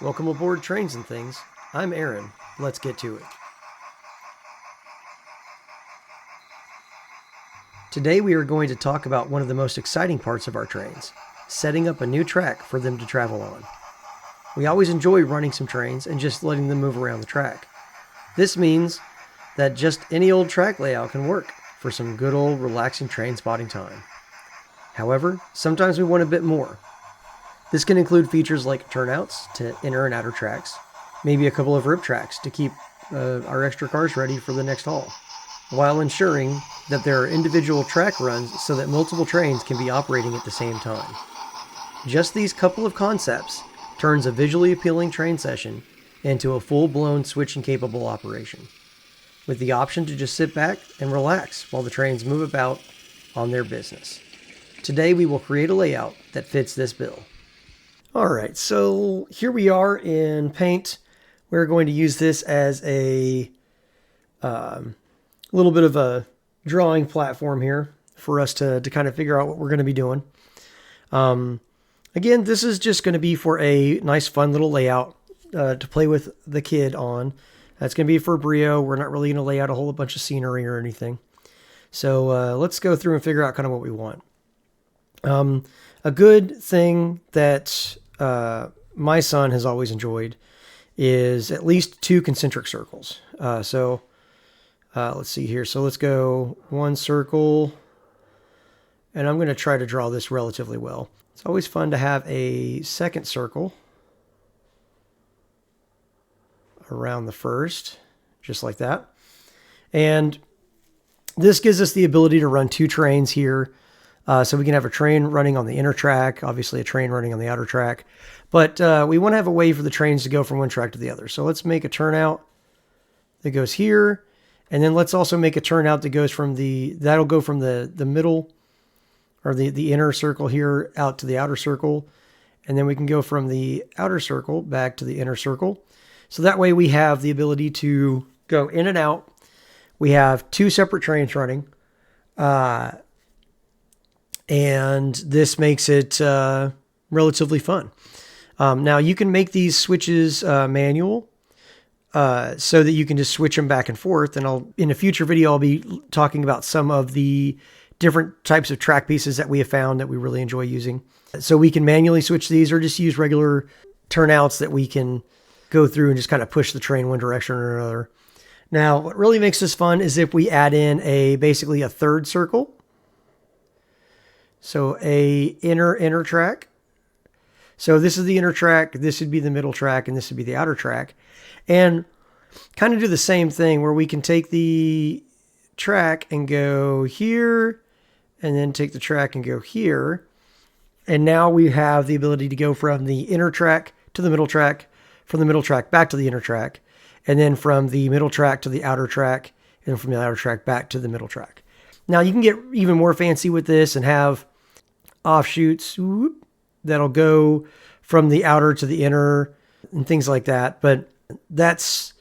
Welcome aboard Trains and Things. I'm Aaron. Let's get to it. Today we are going to talk about one of the most exciting parts of our trains, setting up a new track for them to travel on. We always enjoy running some trains and just letting them move around the track. This means that just any old track layout can work for some good old relaxing train spotting time. However, sometimes we want a bit more. This can include features like turnouts to inner and outer tracks, maybe a couple of rip tracks to keep our extra cars ready for the next haul, while ensuring that there are individual track runs so that multiple trains can be operating at the same time. Just these couple of concepts turns a visually appealing train session into a full-blown switching-capable operation, with the option to just sit back and relax while the trains move about on their business. Today we will create a layout that fits this bill. Alright, so here we are in Paint. We're going to use this as a little bit of a drawing platform here for us to kind of figure out what we're going to be doing. Again, this is just going to be for a nice fun little layout to play with the kid on. That's going to be for BRIO. We're not really going to lay out a whole bunch of scenery or anything. So let's go through and figure out kind of what we want. A good thing that my son has always enjoyed is at least 2 concentric circles. Let's see here. So let's go 1 circle, and I'm going to try to draw this relatively well. It's always fun to have a second circle around the first, just like that. And this gives us the ability to run 2 trains here. So we can have a train running on the inner track, obviously a train running on the outer track. But we want to have a way for the trains to go from one track to the other. So let's make a turnout that goes here. And then let's also make a turnout that goes from that'll go from the middle, or the inner circle here out to the outer circle. And then we can go from the outer circle back to the inner circle. So that way we have the ability to go in and out. We have 2 separate trains running. And this makes it relatively fun. Now you can make these switches manual so that you can just switch them back and forth. And in a future video, I'll be talking about some of the different types of track pieces that we have found that we really enjoy using. So we can manually switch these or just use regular turnouts that we can go through and just kind of push the train one direction or another. Now, what really makes this fun is if we add in basically a third circle. So a inner track. So this is the inner track, this would be the middle track, and this would be the outer track. And kind of do the same thing where we can take the track and go here, and then take the track and go here. And now we have the ability to go from the inner track to the middle track, from the middle track back to the inner track, and then from the middle track to the outer track, and from the outer track back to the middle track. Now you can get even more fancy with this and have offshoots that'll go from the outer to the inner and things like that. But that's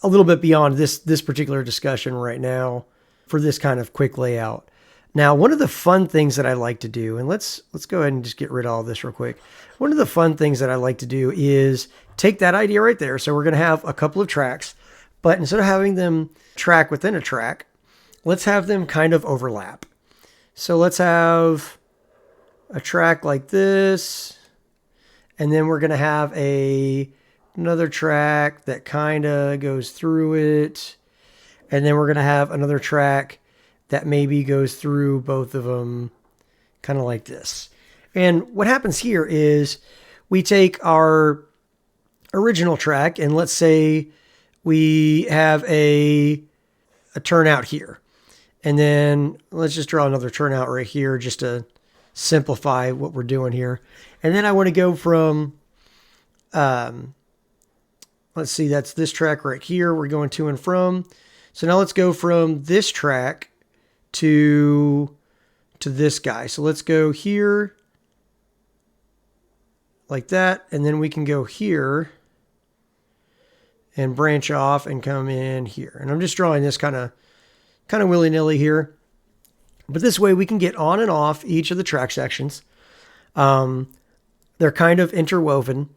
a little bit beyond this particular discussion right now for this kind of quick layout. Now, one of the fun things that I like to do, and let's go ahead and just get rid of all this real quick. One of the fun things that I like to do is take that idea right there. So we're going to have a couple of tracks, but instead of having them track within a track, let's have them kind of overlap. So let's have a track like this, and then we're going to have another track that kind of goes through it, and then we're going to have another track that maybe goes through both of them, kind of like this. And what happens here is we take our original track, and let's say we have a turnout here. And then let's just draw another turnout right here just to simplify what we're doing here. And then I want to go from, let's see, that's this track right here. We're going to and from. So now let's go from this track to this guy. So let's go here like that. And then we can go here and branch off and come in here. And I'm just drawing this kind of willy-nilly here. But this way we can get on and off each of the track sections. They're kind of interwoven.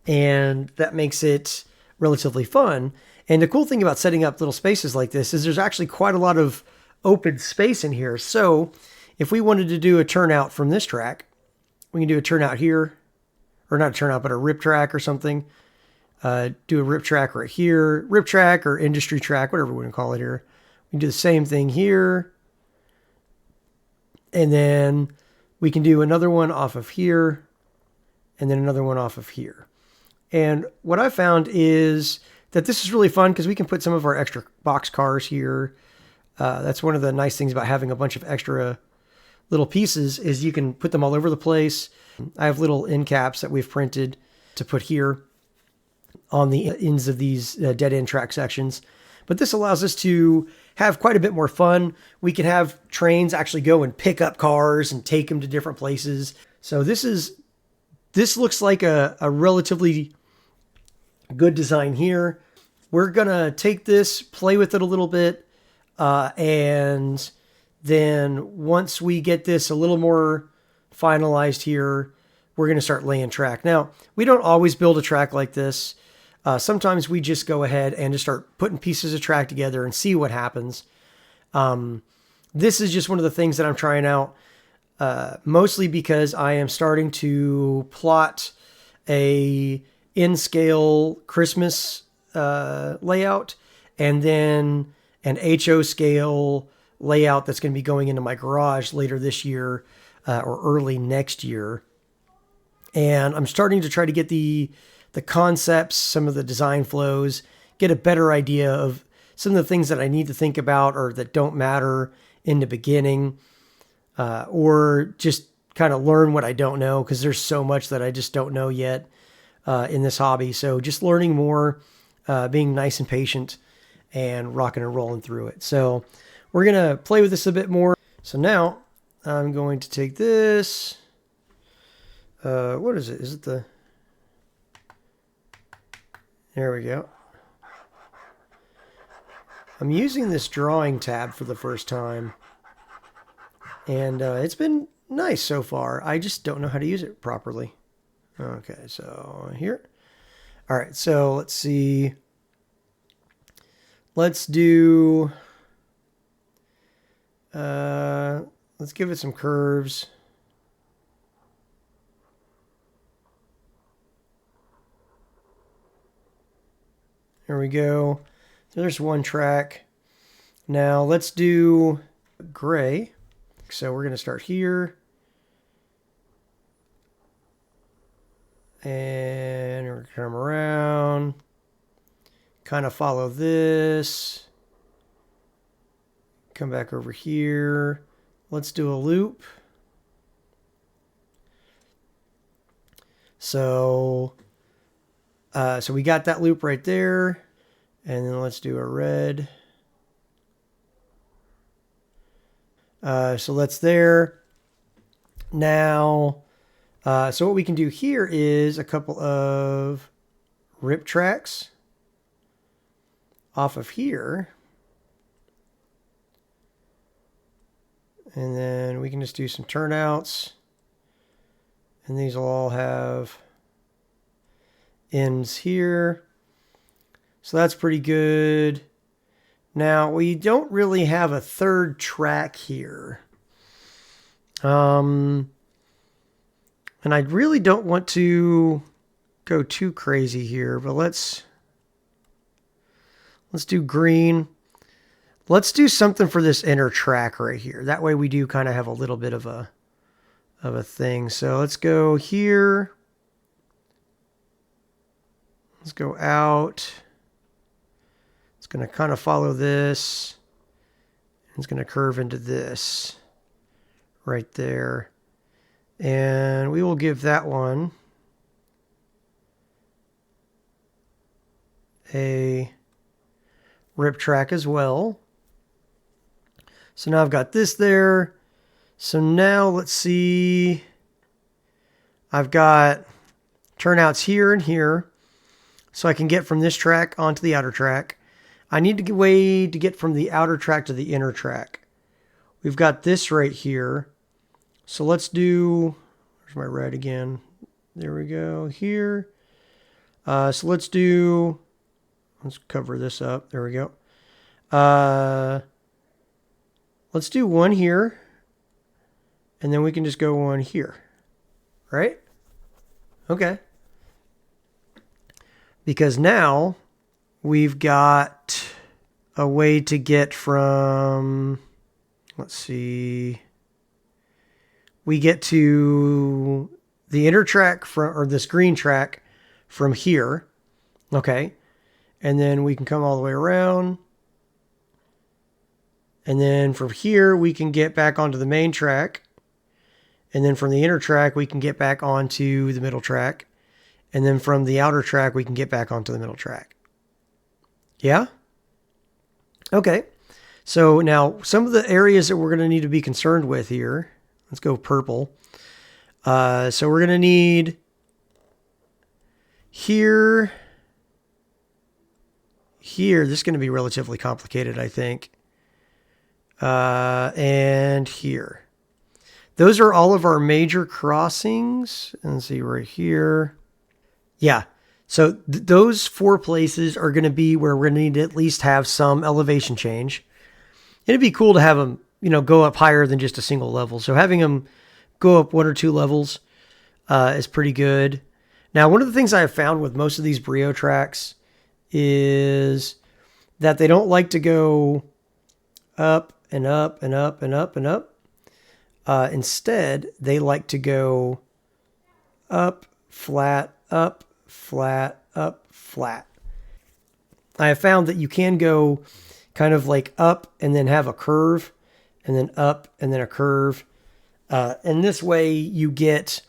and that makes it relatively fun. And the cool thing about setting up little spaces like this is there's actually quite a lot of open space in here. So if we wanted to do a turnout from this track, we can do a turnout here, or not a turnout, but a rip track or something. Do a rip track right here, rip track or industry track, whatever we want to call it here. We can do the same thing here. And then we can do another one off of here, and then another one off of here. And what I found is that this is really fun because we can put some of our extra box cars here. That's one of the nice things about having a bunch of extra little pieces is you can put them all over the place. I have little end caps that we've printed to put here on the ends of these dead end track sections. But this allows us to have quite a bit more fun. We can have trains actually go and pick up cars and take them to different places. So this looks like a relatively good design here. We're gonna take this, play with it a little bit, and then once we get this a little more finalized here, we're gonna start laying track. Now, we don't always build a track like this. Sometimes we just go ahead and just start putting pieces of track together and see what happens. This is just one of the things that I'm trying out, mostly because I am starting to plot a in-scale Christmas layout, and then an HO scale layout that's going to be going into my garage later this year or early next year. And I'm starting to try to get the concepts, some of the design flows, get a better idea of some of the things that I need to think about or that don't matter in the beginning, or just kind of learn what I don't know, because there's so much that I just don't know yet in this hobby. So just learning more, being nice and patient, and rocking and rolling through it. So we're going to play with this a bit more. So now I'm going to take this. What is it? Is it the... There we go. I'm using this drawing tab for the first time, and it's been nice so far. I just don't know how to use it properly. Okay, so here. All right, so let's see. Let's do... let's give it some curves. There we go. There's one track. Now let's do gray. So we're going to start here. And we're going to come around. Kind of follow this. Come back over here. Let's do a loop. So we got that loop right there. And then let's do a red. So that's there. Now, so what we can do here is a couple of rip tracks off of here. And then we can just do some turnouts. And these will all have ends here. So that's pretty good. Now, we don't really have a third track here. And I really don't want to go too crazy here, but let's do green. Let's do something for this inner track right here. That way we do kind of have a little bit of a thing. So let's go here. Let's go out. It's going to kind of follow this. It's going to curve into this right there. And we will give that one a rip track as well. So now I've got this there. So now let's see. I've got turnouts here and here. So I can get from this track onto the outer track. I need a way to get from the outer track to the inner track. We've got this right here. So let's do, where's my red again? There we go, here. So let's cover this up. There we go. Let's do one here. And then we can just go one here. Right? Okay. Because now we've got a way to get from, let's see, we get to the inner track or this green track from here. Okay. And then we can come all the way around. And then from here, we can get back onto the main track. And then from the inner track, we can get back onto the middle track. And then from the outer track, we can get back onto the middle track. Yeah? Okay. So now some of the areas that we're going to need to be concerned with here. Let's go purple. So we're going to need here. This is going to be relatively complicated, I think. And here. Those are all of our major crossings. And let's see, right here. Yeah. So those 4 places are going to be where we're going to need to at least have some elevation change. It'd be cool to have them, go up higher than just a single level. So having them go up 1 or 2 levels is pretty good. Now, one of the things I have found with most of these BRIO tracks is that they don't like to go up and up and up and up and up. Instead, they like to go up, flat, up, flat, up, flat. I have found that you can go kind of like up and then have a curve, and then up and then a curve. And this way you get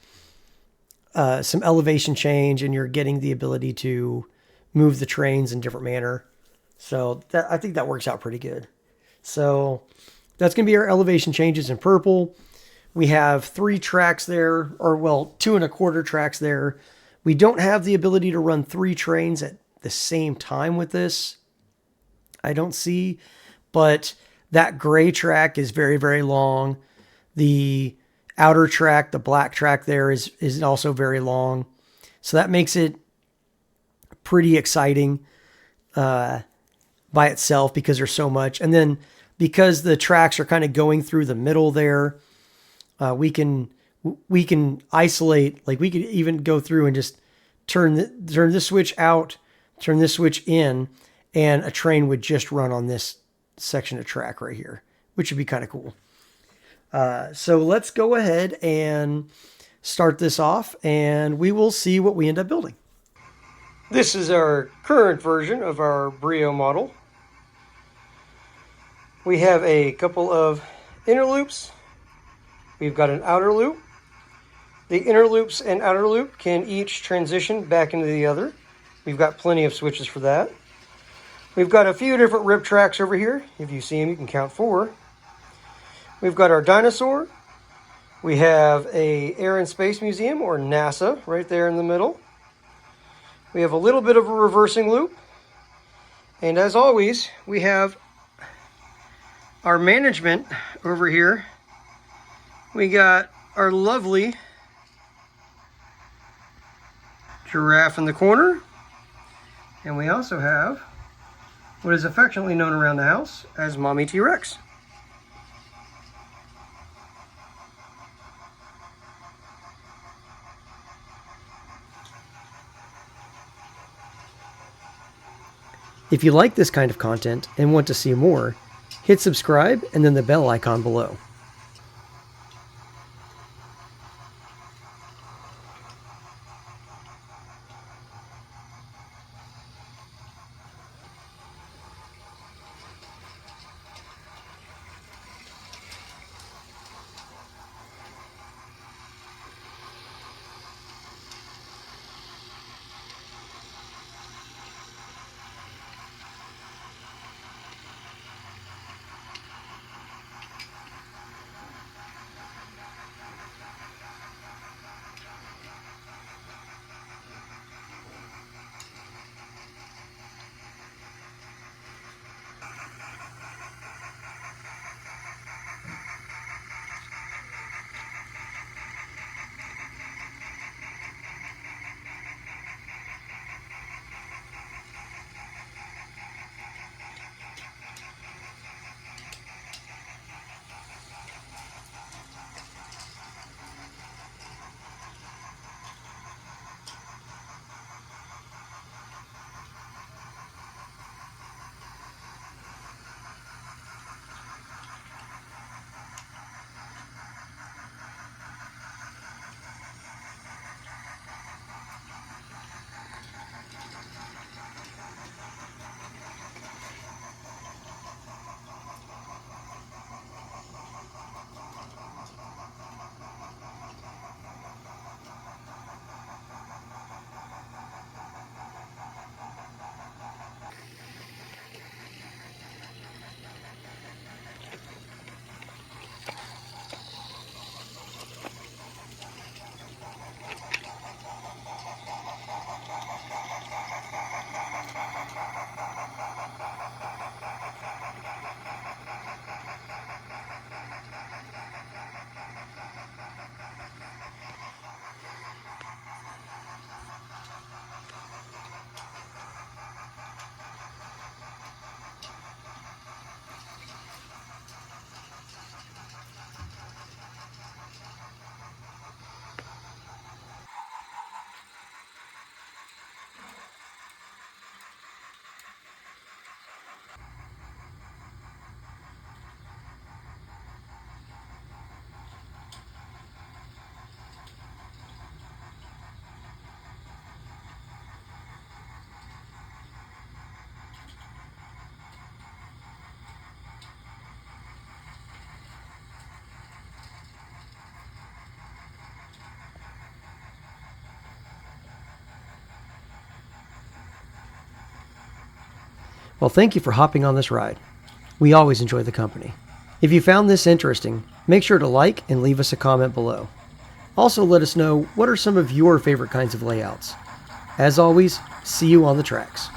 some elevation change, and you're getting the ability to move the trains in a different manner. So I think that works out pretty good. So that's going to be our elevation changes in purple. We have 3 tracks there, or 2 1/4 tracks there. We don't have the ability to run 3 trains at the same time with this. I don't see, but that gray track is very, very long. The outer track, the black track there is also very long. So that makes it pretty exciting by itself because there's so much. And then because the tracks are kind of going through the middle there, we can isolate, like we could even go through and just turn this switch out, turn this switch in, and a train would just run on this section of track right here, which would be kind of cool. So let's go ahead and start this off, and we will see what we end up building. This is our current version of our BRIO model. We have a couple of inner loops. We've got an outer loop. The inner loops and outer loop can each transition back into the other. We've got plenty of switches for that. We've got a few different rip tracks over here. If you see them, you can count 4. We've got our dinosaur. We have a Air and Space Museum, or NASA, right there in the middle. We have a little bit of a reversing loop. And as always, we have our management over here. We got our lovely giraffe in the corner. And we also have what is affectionately known around the house as Mommy T-Rex. If you like this kind of content and want to see more, hit subscribe and then the bell icon below. Well, thank you for hopping on this ride. We always enjoy the company. If you found this interesting, make sure to like and leave us a comment below. Also, let us know what are some of your favorite kinds of layouts. As always, see you on the tracks.